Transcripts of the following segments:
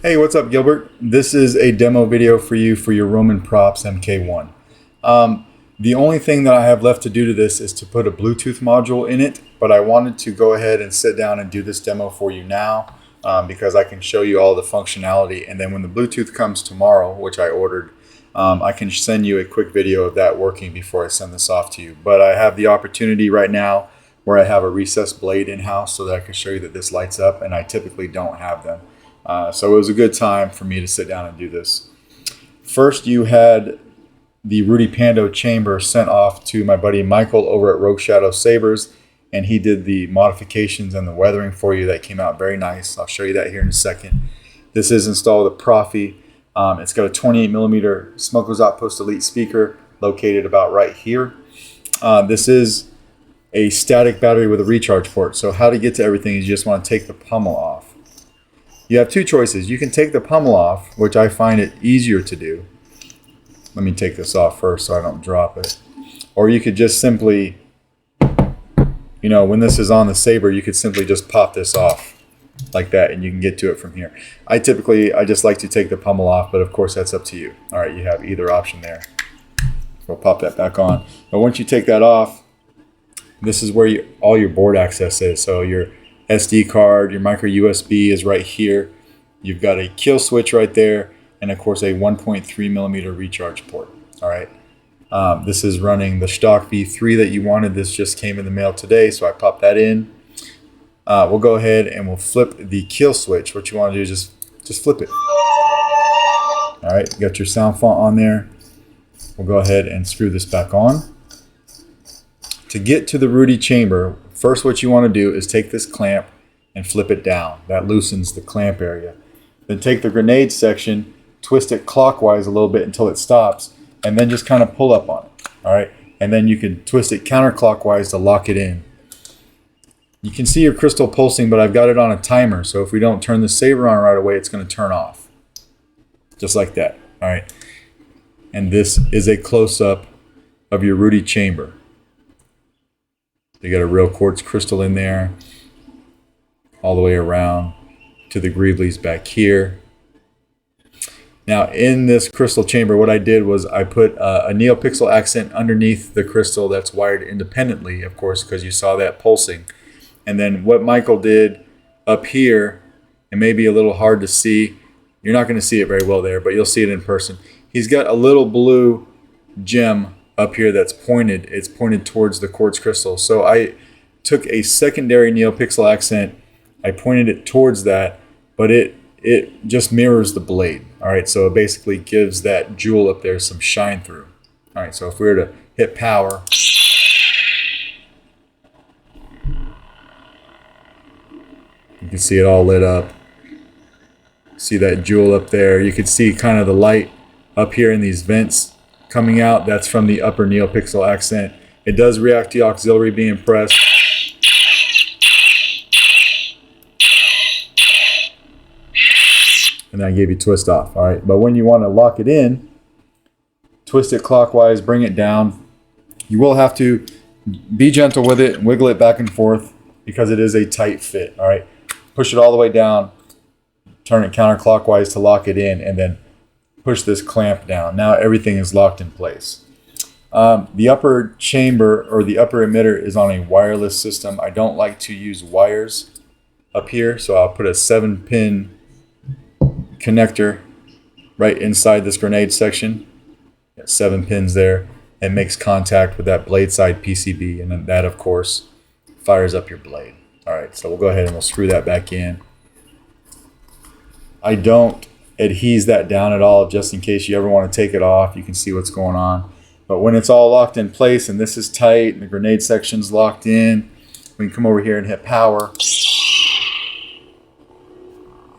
Hey, what's up, Gilbert? This is a demo video for you for your Roman Props MK1. The only thing that I have left to do to this is to put a Bluetooth module in it, but I wanted to go ahead and sit down and do this demo for you now because I can show you all the functionality, and then when the Bluetooth comes tomorrow, which I ordered, I can send you a quick video of that working before I send this off to you. But I have the opportunity right now where I have a recessed blade in-house so that I can show you that this lights up, and I typically don't have them. So it was a good time for me to sit down and do this. First, you had the Rudy Pando chamber sent off to my buddy Michael over at Rogue Shadow Sabers, and he did the modifications and the weathering for you. That came out very nice. I'll show you that here in a second. This is installed with a Proffie. It's got a 28mm Smuggler's Outpost Elite speaker located about right here. This is a static battery with a recharge port. So how to get to everything is you just want to take the pommel off. You have two choices. You can take the pommel off, which I find it easier to do. Let me take this off first so I don't drop it. Or you could just simply, when this is on the saber, you could simply just pop this off like that and you can get to it from here. I just like to take the pommel off, but of course that's up to you. All right, you have either option there. We'll pop that back on. But once you take that off, this is where all your board access is. So your SD card, your micro USB is right here. You've got a kill switch right there, and of course a 1.3mm recharge port. All right. This is running the stock V3 that you wanted. This just came in the mail today, so I popped that in. We'll go ahead and we'll flip the kill switch. What you want to do is just flip it. All right, you got your sound font on there. We'll go ahead and screw this back on. To get to the Rudy chamber, first what you want to do is take this clamp and flip it down. That loosens the clamp area. Then take the grenade section, twist it clockwise a little bit until it stops, and then just kind of pull up on it. All right, and then you can twist it counterclockwise to lock it in. You can see your crystal pulsing, but I've got it on a timer, so if we don't turn the saber on right away, it's going to turn off. Just like that. All right, and this is a close-up of your Rudy chamber. You got a real quartz crystal in there, all the way around to the greeblies back here. Now in this crystal chamber, what I did was I put a Neopixel accent underneath the crystal that's wired independently, of course, because you saw that pulsing. And then what Michael did up here, it may be a little hard to see. You're not going to see it very well there, but you'll see it in person. He's got a little blue gem up here that's pointed. It's pointed towards the quartz crystal. So I took a secondary Neopixel accent, I pointed it towards that, but it just mirrors the blade. All right, so it basically gives that jewel up there some shine through. All right, so if we were to hit power, you can see it all lit up. See that jewel up there. You can see kind of the light up here in these vents coming out. That's from the upper Neopixel accent. It does react to auxiliary being pressed. And I gave you twist off. All right, but when you want to lock it in, twist it clockwise, bring it down. You will have to be gentle with it and wiggle it back and forth because it is a tight fit. All right, push it all the way down, turn it counterclockwise to lock it in, and then push this clamp down. Now everything is locked in place. The upper chamber or the upper emitter is on a wireless system. I don't like to use wires up here, so I'll put a 7-pin connector right inside this grenade section. Got 7 pins there. It makes contact with that blade side PCB, and then that of course fires up your blade. All right, so we'll go ahead and we'll screw that back in. I don't adhese that down at all, just in case you ever want to take it off. You can see what's going on. But when it's all locked in place and this is tight and the grenade section's locked in, we can come over here and hit power.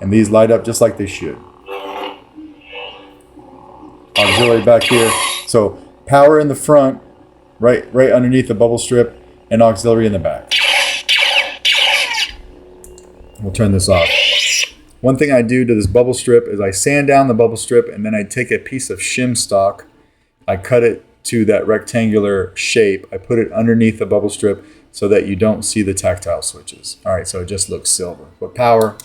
And these light up just like they should. Auxiliary back here. So power in the front, right underneath the bubble strip, and auxiliary in the back. We'll turn this off. One thing I do to this bubble strip is I sand down the bubble strip, and then I take a piece of shim stock, I cut it to that rectangular shape, I put it underneath the bubble strip so that you don't see the tactile switches. All right, so it just looks silver. But power,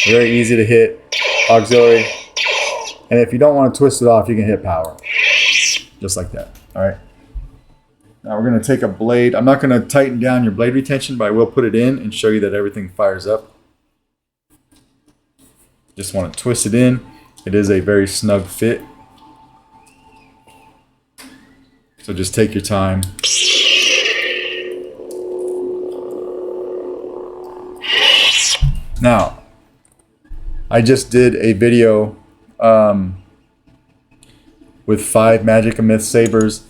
very easy to hit. auxiliary. And if you don't want to twist it off, you can hit power. Just like that. All right. Now we're going to take a blade. I'm not going to tighten down your blade retention, but I will put it in and show you that everything fires up. Just want to twist it in. It is a very snug fit. So just take your time. Now, I just did a video with 5 Magic and Myth sabers.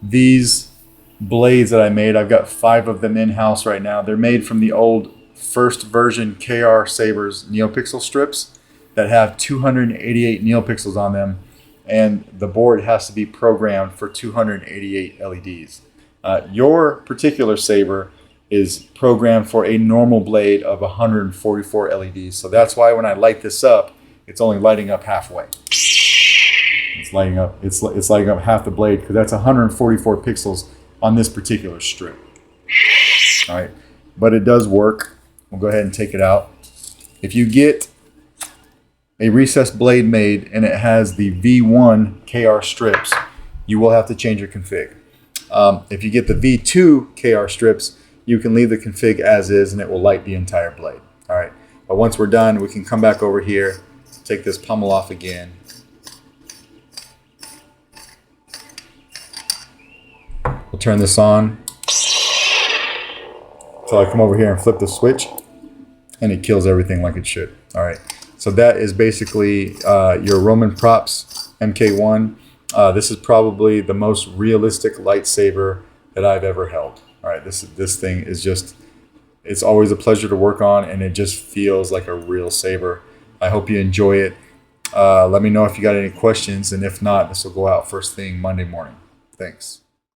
These blades that I made, I've got 5 of them in-house right now. They're made from the old first version KR sabers Neopixel strips that have 288 Neopixels on them, and the board has to be programmed for 288 LEDs. Your particular saber is programmed for a normal blade of 144 LEDs. So that's why when I light this up, it's only lighting up halfway. It's lighting up half the blade because that's 144 pixels on this particular strip. All right, but it does work. We'll go ahead and take it out. If you get a recessed blade made and it has the V1 KR strips, you will have to change your config. If you get the V2 KR strips, you can leave the config as is and it will light the entire blade. All right, but once we're done, we can come back over here, take this pommel off again. We'll turn this on. So I come over here and flip the switch and it kills everything like it should. All right, so that is basically your Roman Props MK1. This is probably the most realistic lightsaber that I've ever held. All right, this thing is just, it's always a pleasure to work on, and it just feels like a real saber. I hope you enjoy it. Let me know if you got any questions, and if not, this will go out first thing Monday morning. Thanks.